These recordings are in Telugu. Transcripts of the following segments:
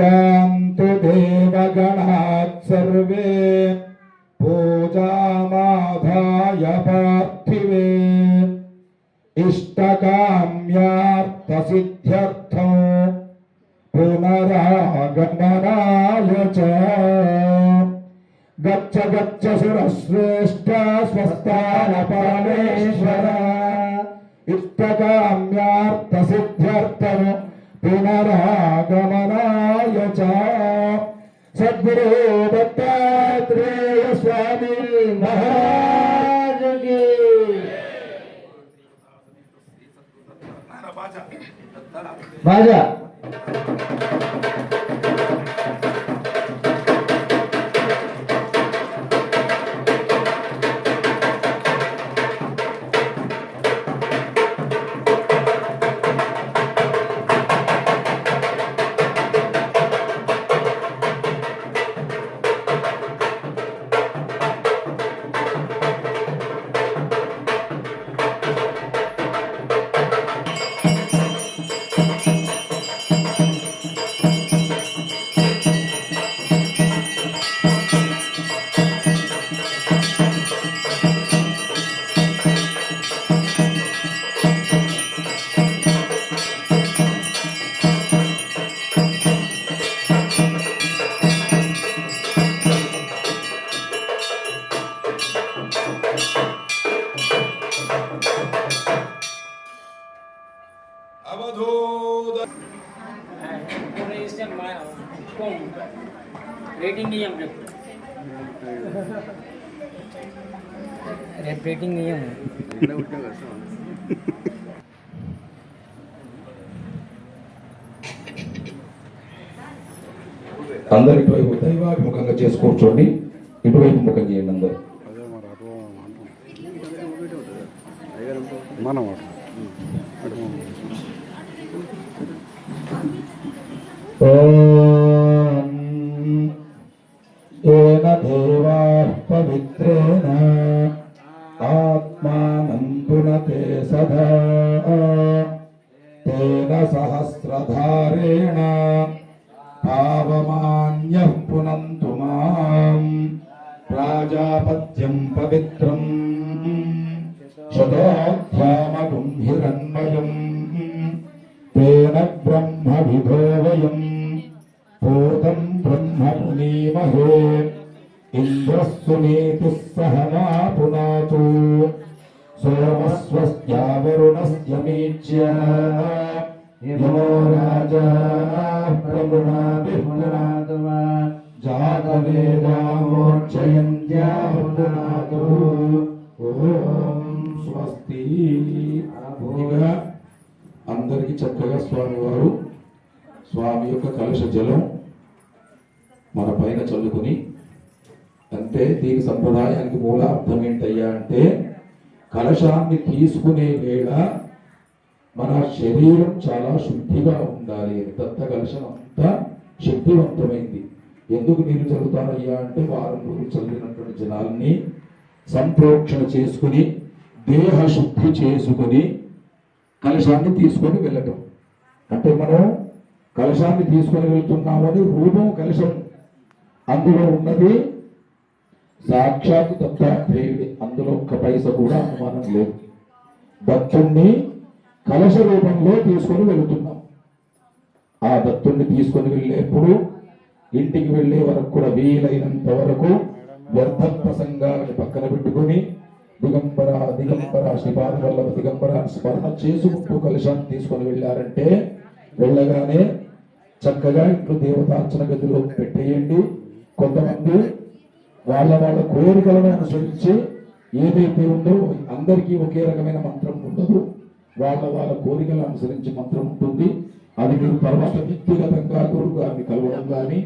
యాంతు దేవగణాత్ సర్వే పూజామాధాయ పార్థివే ఇష్టకామ్యార్థసిద్ధ్యర్థం పునరాగమనాయ చ గచ్చ గచ్చ సురశ్రేష్ఠ స్వస్థాన పరమేశ్వర ఇష్టకామ్యార్థసిద్ధ్యర్థం పునరాగమనాయ చ సద్గురు దత్తాత్రేయ స్వామి మహారాజ్ కీ బాజా రేటింగ్ ఇయ్యం రేపు రేటింగ్ ఇయ్యం అందరు ఇటువైపు దైవాభిముఖంగా చేసి కూర్చోండి, ఇటువైపు ముఖం చేయండి అందరు. ఏన దేవా పవిత్రేణ ఆత్మానం పునతే సదా తేన సహస్రధారేణ పావమాన్యః పునంతు మాం ప్రాజాపత్యం పవిత్రం శతోధ్యామగుం హిరణ్మయం తేన బ్రహ్మ విభో వయం భూతం బ్రహ్మ పునీమహే ఇంద్రస్సు నీతిః సహనా పునాతు సోమస్వస్య వరుణస్య మీచ్య యమో రాజా ప్రముణాతి పునాతు జాతవేదామోక్షయంత్యా పునాతు. ఓం స్వస్తి. ఇక అందరికీ చక్కగా స్వామివారు స్వామి యొక్క కలశ జలం మన పైన చల్లుకుని, అంటే దీని సంప్రదాయానికి మూల అర్థం ఏంటయ్యా అంటే, కలశాన్ని తీసుకునే వేళ మన శరీరం చాలా శుద్ధిగా ఉండాలి. దత్త కలశం అంతా శక్తివంతమైంది. ఎందుకు నీరు చల్లుతారయ్యా అంటే, వారం రోజులు చల్లినటువంటి జనాల్ని సంప్రోక్షణ చేసుకుని దేహ శుద్ధి చేసుకుని కలశాన్ని తీసుకొని వెళ్ళటం. అంటే మనం కలశాన్ని తీసుకొని వెళ్తున్నామని రూపం కలశం, అందులో ఉన్నది సాక్షాత్ దత్తాత్రేయుడి, అందులో ఒక్క పైస కూడా అనుమానం లేదు. దత్తుణ్ణి కలశ రూపంలో తీసుకొని వెళుతున్నాం. ఆ దత్తుణ్ణి తీసుకొని వెళ్ళేప్పుడు ఇంటికి వెళ్ళే వరకు కూడా వీలైనంత వరకు వ్యర్థ ప్రసంగాలను పక్కన పెట్టుకొని దిగంబర దిగంబర శ్రీపాద వల్లభ దిగంబర స్మరణ చేసుకుంటూ కలశాన్ని తీసుకొని వెళ్ళారంటే, వెళ్ళగానే చక్కగా ఇంట్లో దేవతార్చన గదిలో పెట్టేయండి. కొంతమంది వాళ్ళ కోరికలను అనుసరించి ఏదైతే ఉందో, అందరికీ ఒకే రకమైన మంత్రం ఉండదు, వాళ్ళ కోరికలను అనుసరించి మంత్రం ఉంటుంది. అది మీరు తర్వాత వ్యక్తిగతంగా గురువు గారిని కలవడం కానీ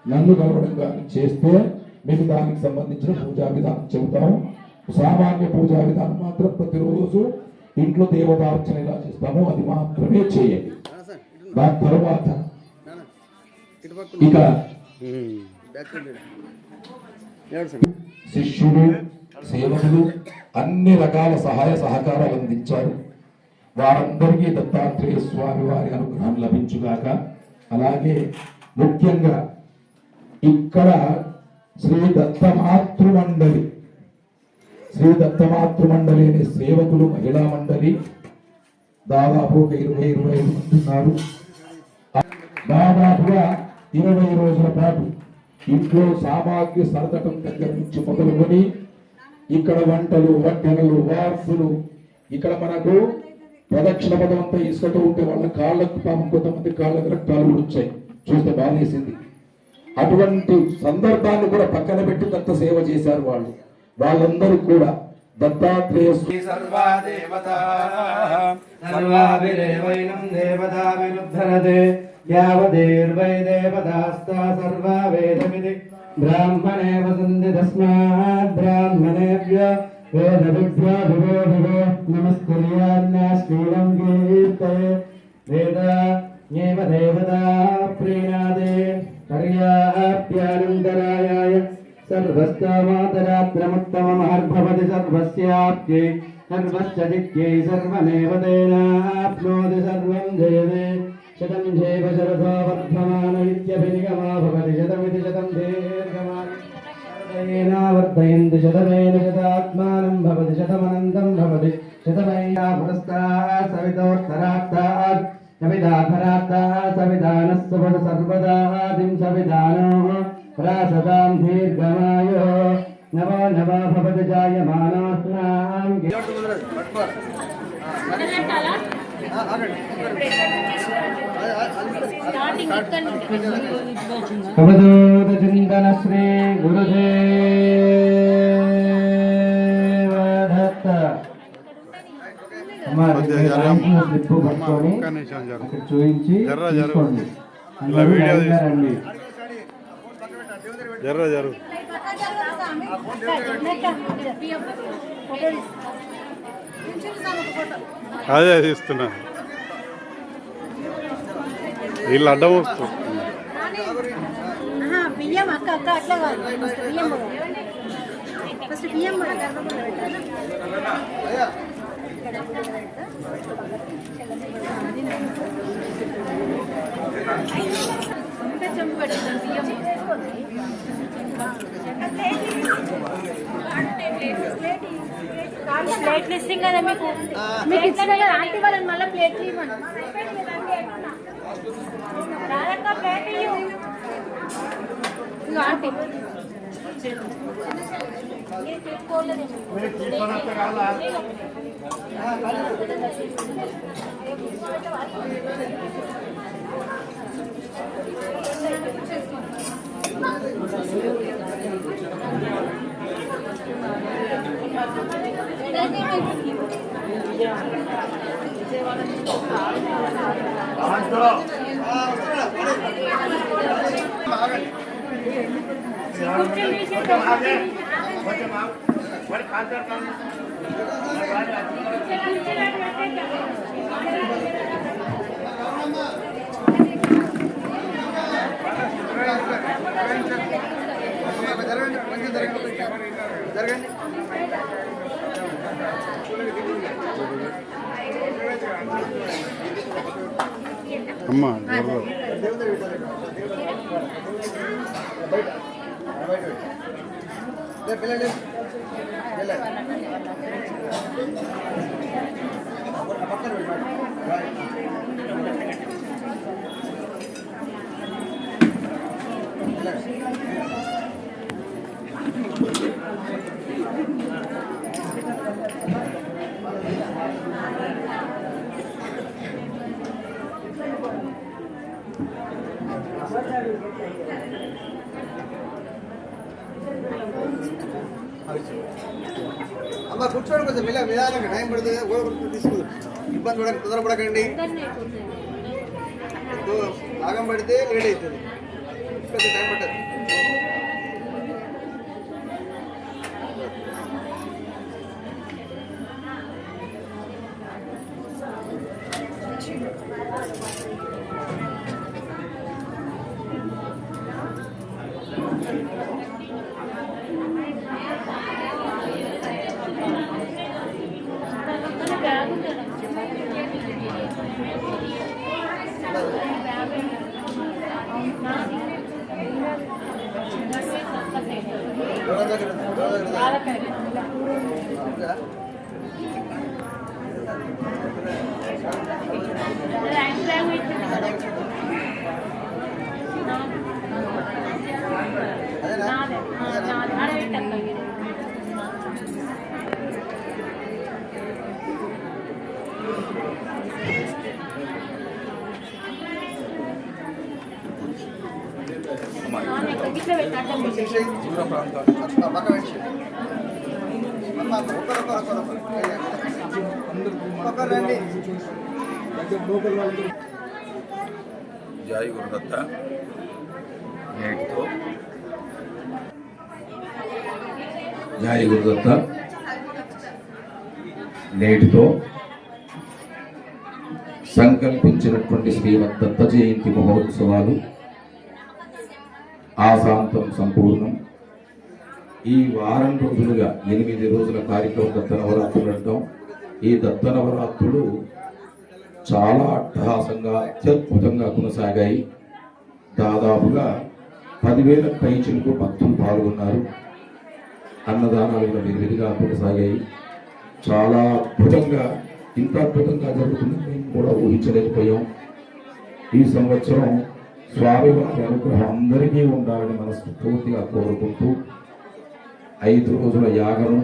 నన్ను కలవడం కానీ చేస్తే మీకు దానికి సంబంధించిన పూజా విధానం చెబుతాము. సామాన్య పూజా విధానం మాత్రం ప్రతిరోజు ఇంట్లో దేవతార్చన ఎలా చేస్తామో అది మాత్రమే చేయండి. దాని తర్వాత ఇక శిష్యులు సేవకులు అన్ని రకాల సహాయ సహకారాలు అందించారు. వారందరికీ దత్తాత్రేయ స్వామి వారి అనుగ్రహం లభించుగాక. అలాగే ముఖ్యంగా ఇక్కడ శ్రీ దత్తమాతృమండలి అనే సేవకులు మహిళా మండలి దాదాపు ఒక 20-25 మంది ఉన్నారు. దాదాపుగా 20 రోజుల పాటు ఇంట్లో సామాగ్రి సరదటం దగ్గర నుంచి మొదలుకొని ఇక్కడ వంటలు, వడ్డనలు, వార్పులు, ఇక్కడ మనకు ప్రదక్షిణ పదం అంతా ఇసుకతో ఉంటే వాళ్ళ కాళ్ళకు పాపం కొంతమంది కాళ్ళకు రక్తాలు కూడా వచ్చాయి, చూస్తే బాధేసింది. అటువంటి సందర్భాన్ని కూడా పక్కన పెట్టి దత్త సేవ చేశారు వాళ్ళు. వాళ్ళందరూ కూడా దత్తాత్రేయ సర్వాభిరేవైనం దేవతా విరుద్ధరతే యావదేర్వై దేవతాస్తా సర్వా వేదమితి బ్రాహ్మణే వసంతి తస్మాత్ బ్రాహ్మణేభ్య వేదవిభ్యో విభో విభో నమస్కుర్యాన్నా శ్రీరం కీర్తయే వేద దేవతా ప్రీణాదే పర్యాప్యానంతరాయాయ సర్వస్తమాతరాత్రముత్తమమహర్భవతి సర్వస్యాప్యై సర్వస్య దిక్యై సర్వమేవ తేనాప్నోతి సర్వం జయతే శతం జైవ శరథో వర్ధమాన ఇత్యభినిగమా భవతి శతమితి శతం దీర్ఘమావర్ధయంతి శతమేన శతాత్మానం భవతి శతమనంతం భవతి శతమైనా పురస్తాత్ సవితోత్తరాత్తాత్ సవితాధరాత్తాత్ సవితానస్సుపద సర్వదాదిం సవితానో రాసదాం దీర్ఘమాయో నమో నమో భవతి జాయమానాస్నాం అవధూత చింతన శ్రీ గురుదేవ దత్త. స్లిప్ పట్టుకొని అక్కడ చూపించి తీసుకోండి. అందరూ లైన్గా రండి. అదే తీస్తున్నా, వీళ్ళు అడ్డం వస్తుంది. బియ్యం అక్క అక్క అట్లా కాదు, బియ్యం ఫస్ట్ బియ్యం చెంపు పెట్టండి. బియ్యం ప్లేట్లు ఇస్తాం కదా మీకు, మీకు ఇచ్చిన కదా ఆంటీ వాళ్ళని మళ్ళీ ప్లేట్లు ఇవ్వండి. రాదక్క ప్లేట్ ఇవ్వు ఆంటీ. అమ్మా అమ్మ కూర్చోండి, కొంచెం నిదానంగా టైం పడుతుంది, తీసుకుంది ఇబ్బంది పడకండి, తొందరపడకండి. ఆగం పడితే లేట్ అవుతుంది, కొంచెం టైం పట్టదు. బ్యాగ్ ఇట్లా పెట్టాలి దూర ప్రాంతాలు అట్లా పక్క పెట్టి రండి. జై గురుదత్త నేటితో జై గురుదత్త నేటితో సంకల్పించినటువంటి శ్రీమద్ దత్త జయంతి మహోత్సవాలు ఆశాంతం సంపూర్ణం. ఈ వారం రోజులుగా 8 రోజుల కార్యక్రమం దత్త నవరాత్రులు అంటాం. ఈ దత్త నవరాత్రులు చాలా అట్టహాసంగా అత్యద్భుతంగా కొనసాగాయి. దాదాపుగా 10,000 పైచిలకు భక్తులు పాల్గొన్నారు. అన్నదానాలు కూడా విధిగా కొనసాగాయి. చాలా అద్భుతంగా, ఇంత అద్భుతంగా జరుగుతుందని మేము కూడా ఊహించలేకపోయాం. ఈ సంవత్సరం స్వామివారి అనుగ్రహం అందరికీ ఉండాలని మనస్ఫూర్తిగా కోరుకుంటూ 5 రోజుల యాగము,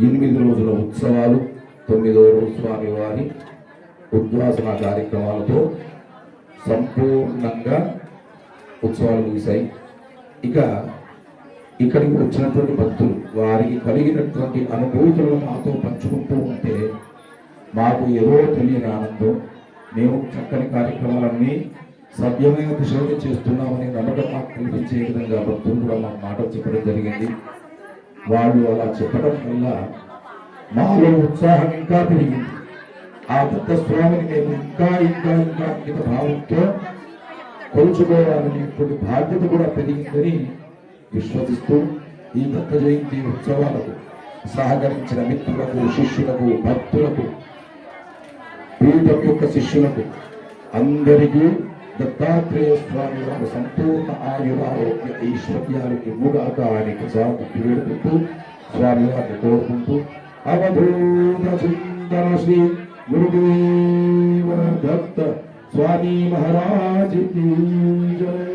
8 రోజుల ఉత్సవాలు, 9వ రోజు స్వామివారి ఉద్వాసన కార్యక్రమాలతో సంపూర్ణంగా ఉత్సవాలు ముగిశాయి. ఇక ఇక్కడికి వచ్చినటువంటి భక్తులు వారికి కలిగినటువంటి అనుభూతులను మాతో పంచుకుంటూ ఉంటే మాకు ఏదో తెలియని ఆనందం. మేము చక్కని కార్యక్రమాలన్నీ సభ్యమైన దిశలో చేస్తున్నామని నమ్మకం మాకు కల్పించే విధంగా భక్తులు కూడా మాకు మాట చెప్పడం జరిగింది. వాళ్ళు అలా చెప్పడం వల్ల మాలో ఉత్సాహం ఇంకా పెరిగింది. ఆ దత్త స్వామిని మేము ఇంకా ఇంకా ఇంకా అంకిత భావంతో కొలుచుకోవాలనేటువంటి బాధ్యత కూడా పెరిగిందని విశ్వసిస్తూ ఈ దత్త జయంతి ఉత్సవాలకు సహకరించిన మిత్రులకు, శిష్యులకు, భక్తులకు, పీఠం యొక్క శిష్యులకు అందరికీ దత్తాత్రేయ స్వామి వారి సంపూర్ణ ఆయురారోగ్య ఐశ్వర్యాలు ఇవ్వుగాక అని ప్రసాదం వేడుకుంటూ స్వామి వారిని కోరుకుంటూ అవధూత చింతన శ్రీ గురుదేవ దత్త స్వామి మహారాజ్ కీ జై.